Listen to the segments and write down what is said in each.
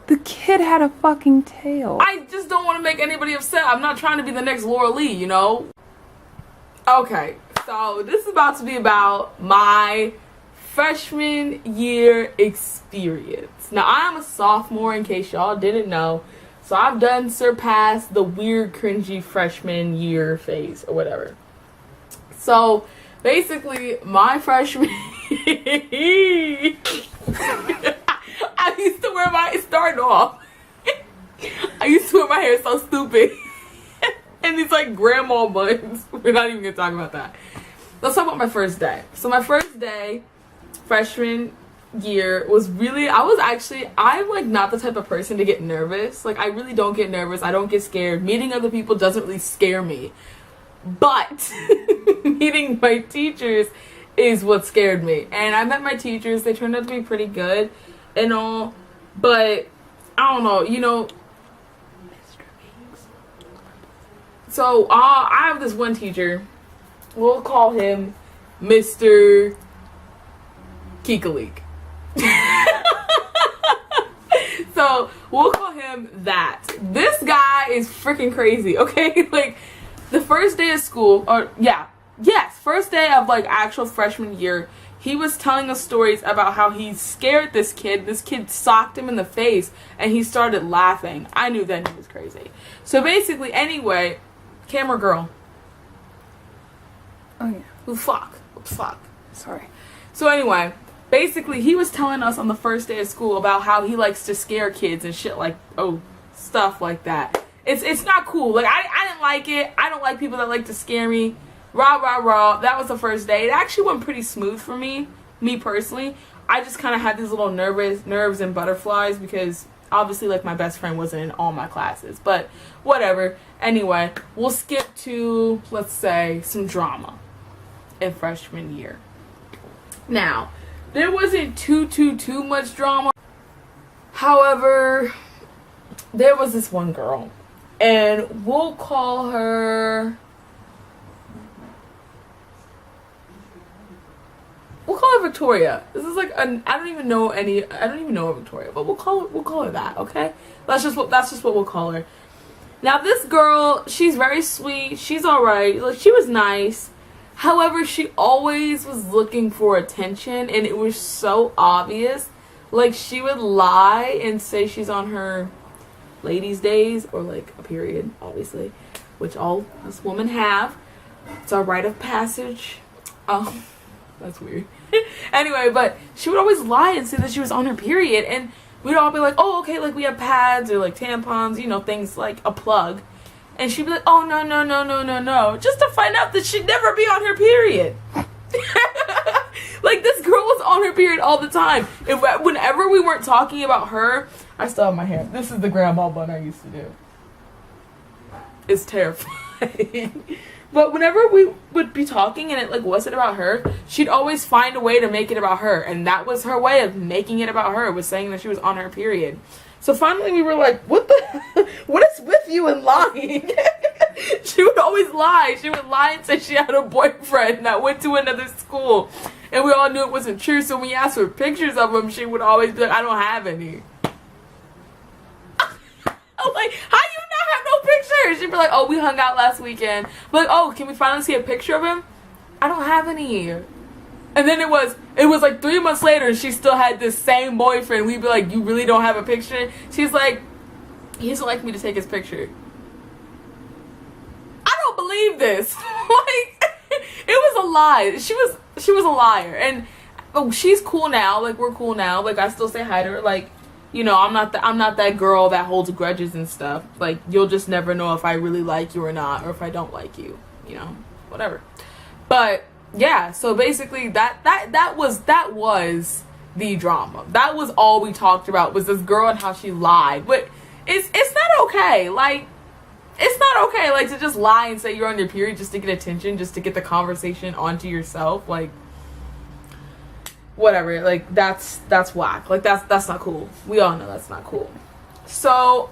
The kid had a fucking tail. I just don't want to make anybody upset. I'm not trying to be the next Laura Lee, you know? Okay, so this is about to be about my freshman year experience. Now, I am a sophomore, in case y'all didn't know. So I've done surpassed the weird, cringy freshman year phase or whatever. So basically, my freshman I used to wear my, starting off, I used to wear my hair so stupid. And these like grandma buns. We're not even gonna talk about that. Let's talk about my first day. So my first day, freshman year, was really, I'm like not the type of person to get nervous. Like I really don't get nervous. I don't get scared. Meeting other people doesn't really scare me. But meeting my teachers is what scared me. And I met my teachers. They turned out to be pretty good and all. But I don't know, you know. So I have this one teacher. We'll call him Mr. Kikalik. So we'll call him that. This guy is freaking crazy, okay? Like the first day of school, first day of like actual freshman year, he was telling us stories about how he scared this kid. This kid socked him in the face and he started laughing. I knew then he was crazy. So basically, anyway, camera girl. Oh yeah. Who fuck? Sorry. So anyway, basically he was telling us on the first day of school about how he likes to scare kids and shit like, stuff like that. It's not cool. Like I didn't like it. I don't like people that like to scare me. Rah, rah, rah. That was the first day. It actually went pretty smooth for me personally. I just kind of had these little nerves and butterflies because obviously like my best friend wasn't in all my classes. But whatever. Anyway, we'll skip to, let's say, some drama in freshman year. Now, there wasn't too much drama. However, there was this one girl. And we'll call her Victoria. This is like I don't even know her Victoria, but we'll call her that, okay? That's just what we'll call her. Now this girl, she's very sweet. She's alright. Like she was nice. However, she always was looking for attention and it was so obvious. Like she would lie and say she's on her ladies' days or like a period, obviously, which all us women have. It's our rite of passage. That's weird. Anyway, but she would always lie and say that she was on her period, and we'd all be like, oh, okay, like we have pads or like tampons, you know, things like a plug. And she'd be like, oh, no, just to find out that she'd never be on her period. Like this girl was on her period all the time. Whenever we weren't talking about her, I still have my hair. This is the grandma bun I used to do. It's terrifying. But whenever we would be talking and it like wasn't about her, she'd always find a way to make it about her. And that was her way of making it about her, was saying that she was on her period. So finally we were like, what is with you and lying? She would always lie. She would lie and say she had a boyfriend that went to another school. And we all knew it wasn't true. So when we asked for pictures of him, she would always be like, I don't have any. I'm like, how you not have no pictures? She'd be like, oh, we hung out last weekend. But like, oh, can we finally see a picture of him? I don't have any. And then it was like 3 months later and she still had this same boyfriend. We'd be like, you really don't have a picture? She's like, he doesn't like me to take his picture. I don't believe this. Like, it was a lie. She was a liar. And she's cool now. Like, we're cool now. Like, I still say hi to her. Like, you know, I'm not that girl that holds grudges and stuff. Like, you'll just never know if I really like you or not, or if I don't like you, you know, whatever. But yeah, so basically that was the drama. That was all we talked about, was this girl and how she lied. But it's not okay. Like, it's not okay, like, to just lie and say you're on your period just to get attention, just to get the conversation onto yourself. Like, whatever, like that's whack. Like that's not cool. We all know that's not cool. So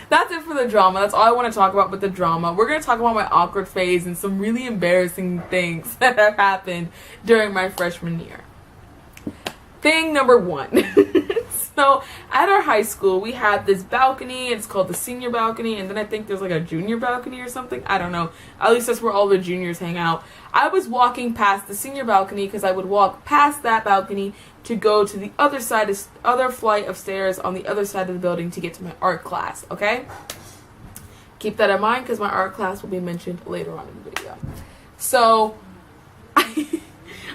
that's it for the drama. That's all I want to talk about with the drama. We're gonna talk about my awkward phase and some really embarrassing things that have happened during my freshman year. Thing number one. So at our high school, we had this balcony. It's called the senior balcony, and then I think there's like a junior balcony or something. I don't know. At least that's where all the juniors hang out. I was walking past the senior balcony because I would walk past that balcony to go to the other side, other flight of stairs on the other side of the building to get to my art class. Okay. Keep that in mind because my art class will be mentioned later on in the video. So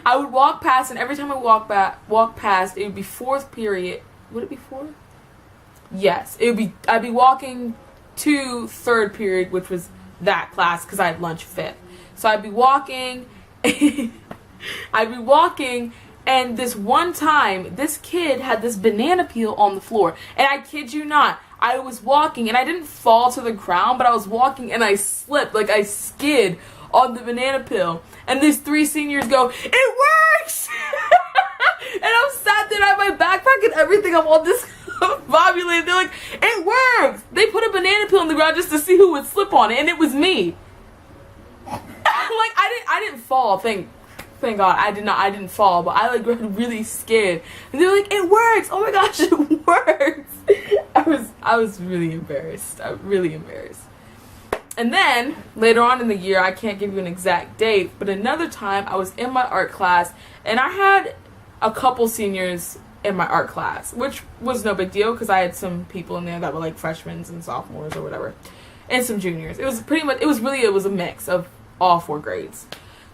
I would walk past, and every time I walk past, it would be fourth period. Would it be fourth? Yes, it would be. I'd be walking to third period, which was that class, because I had lunch fifth. So I'd be walking. And this one time, this kid had this banana peel on the floor, and I kid you not, I was walking, and I didn't fall to the ground, but I was walking, and I slipped, like I skid on the banana peel, and these 3 seniors go, "It works!" And I'm sat there, I have my backpack and everything, I'm all discombobulated. They're like, "It works!" They put a banana peel on the ground just to see who would slip on it, and it was me. Like, I didn't fall, thank God, I didn't fall, but I like got really scared, and they're like, "It works! Oh my gosh, it works!" I was really embarrassed. Really embarrassed. And then, later on in the year, I can't give you an exact date, but another time I was in my art class, and I had a couple seniors in my art class, which was no big deal, because I had some people in there that were like freshmen and sophomores or whatever, and some juniors. It was a mix of all 4 grades.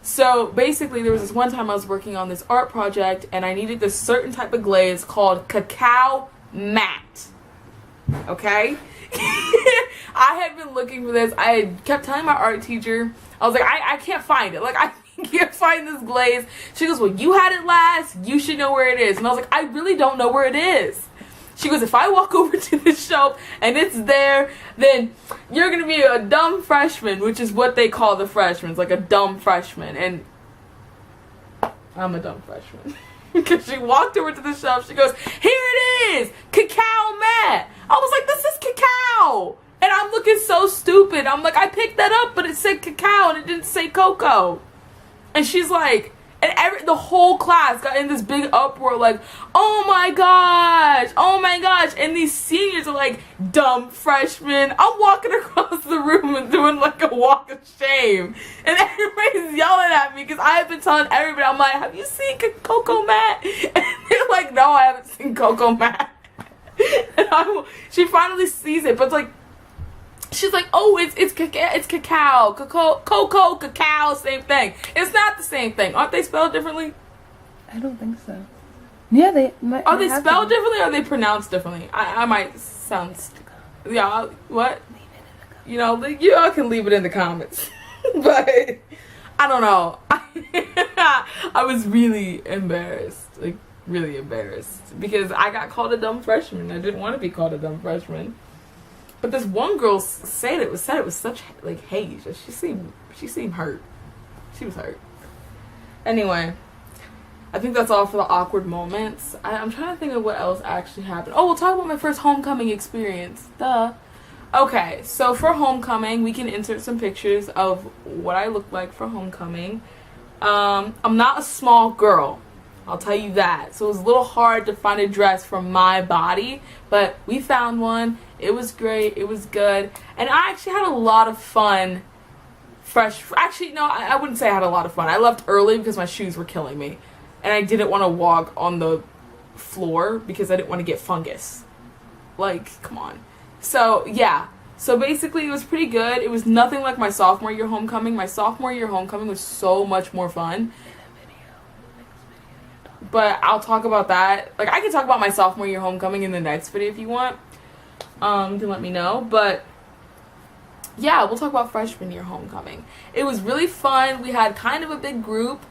So, basically, there was this one time I was working on this art project, and I needed this certain type of glaze called cacao matte. Okay? I had been looking for this. I had kept telling my art teacher, I was like, I can't find it. Like, I can't find this glaze. She goes, "Well, you had it last. You should know where it is." And I was like, I really don't know where it is. She goes, "If I walk over to the shelf and it's there, then you're going to be a dumb freshman," which is what they call the freshmen, like a dumb freshman. And I'm a dumb freshman. Because she walked over to the shelf. She goes, "Here it is, cacao matte." I was like, "This is cacao." And I'm looking so stupid. I'm like, I picked that up, but it said cacao and it didn't say cocoa. And she's like, and the whole class got in this big uproar, like, oh my gosh. And these seniors are like, "Dumb freshmen." I'm walking across the room and doing like a walk of shame. And everybody's yelling at me because I have been telling everybody, I'm like, "Have you seen Coco Matt?" And they're like, "No, I haven't seen Coco Matt." And she finally sees it, but it's like, she's like, "Oh, it's cacao, cocoa, cacao, same thing." It's not the same thing. Aren't they spelled differently? I don't think so. Yeah, they might. Are they spelled differently or are they pronounced differently? I might sound... Yeah, what? You know, you all can leave it in the comments. But, I don't know. I was really embarrassed. Like, really embarrassed. Because I got called a dumb freshman. I didn't want to be called a dumb freshman. But this one girl said it was such like hate. She seemed hurt. She was hurt. Anyway, I think that's all for the awkward moments. I'm trying to think of what else actually happened. Oh, we'll talk about my first homecoming experience. Duh. Okay, so for homecoming, we can insert some pictures of what I look like for homecoming. I'm not a small girl. I'll tell you that. So it was a little hard to find a dress for my body, but we found one. It was great. It was good. And I actually had a lot of fun. Actually, no, I wouldn't say I had a lot of fun. I left early because my shoes were killing me. And I didn't want to walk on the floor because I didn't want to get fungus. Like, come on. So, yeah. So basically, it was pretty good. It was nothing like my sophomore year homecoming. My sophomore year homecoming was so much more fun. But I'll talk about that. Like, I can talk about my sophomore year homecoming in the next video if you want. You can let me know. But, yeah, we'll talk about freshman year homecoming. It was really fun. We had kind of a big group.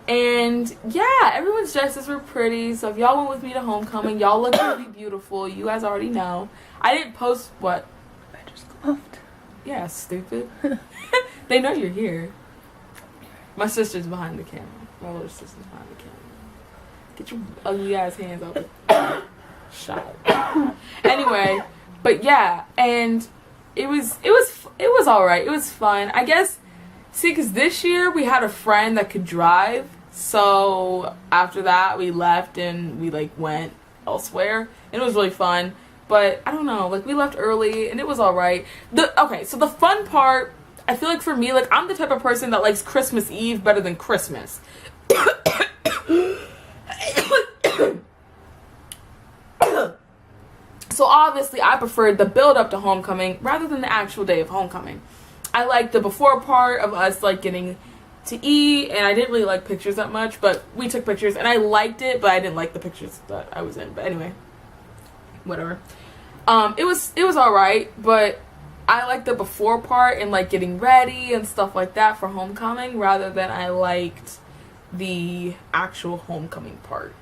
And, yeah, everyone's dresses were pretty. So if y'all went with me to homecoming, y'all look really beautiful. You guys already know. I didn't post what? I just laughed. Yeah, stupid. They know you're here. My sister's behind the camera. My little sister's behind the camera. Get your ugly ass hands off. Shut. Anyway, but yeah, and it was all right. It was fun. I guess. See, because this year we had a friend that could drive. So after that, we left and we like went elsewhere, and it was really fun. But I don't know, like we left early and it was all right. So the fun part, I feel like for me, like I'm the type of person that likes Christmas Eve better than Christmas. So obviously I preferred the build up to homecoming rather than the actual day of homecoming. I liked the before part of us like getting to eat, and I didn't really like pictures that much, but we took pictures and I liked it, but I didn't like the pictures that I was in. But anyway, whatever. It was alright, but I liked the before part and like getting ready and stuff like that for homecoming rather than I liked the actual homecoming part.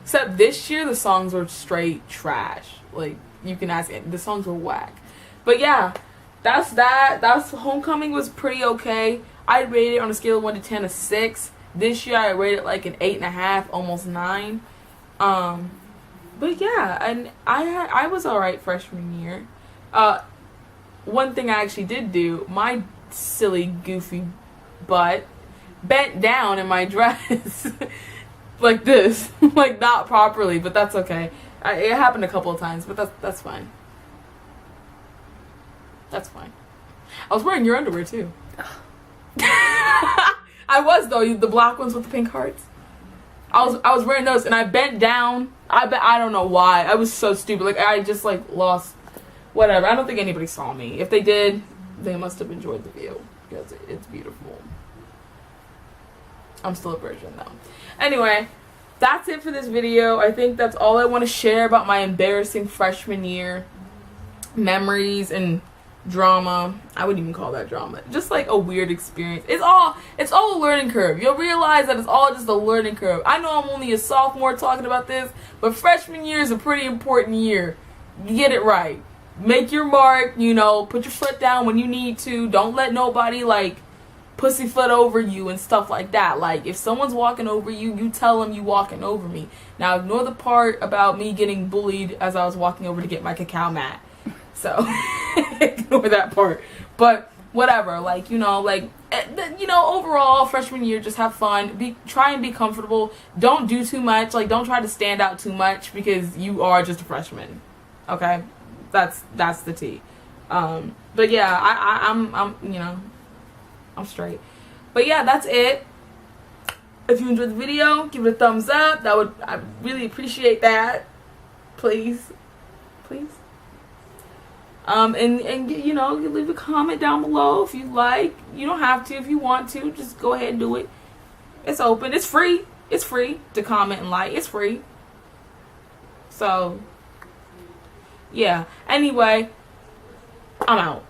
Except this year the songs were straight trash. Like you can ask it, the songs were whack. But yeah, that's that. That's homecoming was pretty okay. I rated it on a scale of 1 to 10 a 6. This year I rated like an 8.5, almost 9. But yeah, and I was alright freshman year. One thing I actually did do, my silly goofy butt bent down in my dress like this, like not properly, but that's okay. It happened a couple of times, but that's fine. That's fine. I was wearing your underwear too. I was though, the black ones with the pink hearts. I was wearing those and I bent down. I don't know why. I was so stupid. Like I just like lost whatever. I don't think anybody saw me. If they did, they must have enjoyed the view because it's beautiful. I'm still a virgin though. Anyway, that's it for this video. I think that's all I want to share about my embarrassing freshman year memories and drama. I wouldn't even call that drama. Just like a weird experience. It's all a learning curve. You'll realize that it's all just a learning curve. I know I'm only a sophomore talking about this, but freshman year is a pretty important year. Get it right. Make your mark, put your foot down when you need to. Don't let nobody like pussyfoot over you and stuff like that. Like if someone's walking over you, you tell them you walking over me. Now ignore the part about me getting bullied as I was walking over to get my cacao mat. So ignore that part. But whatever, like overall freshman year, just have fun. Try and be comfortable. Don't do too much. Like don't try to stand out too much because you are just a freshman. Okay, that's the tea. But yeah, I'm straight. But yeah, that's it. If you enjoyed the video, give it a thumbs up. I really appreciate that. Please. And you leave a comment down below if you like. You don't have to. If you want to, just go ahead and do it. It's open. It's free. It's free to comment and like. It's free. So, yeah. Anyway, I'm out.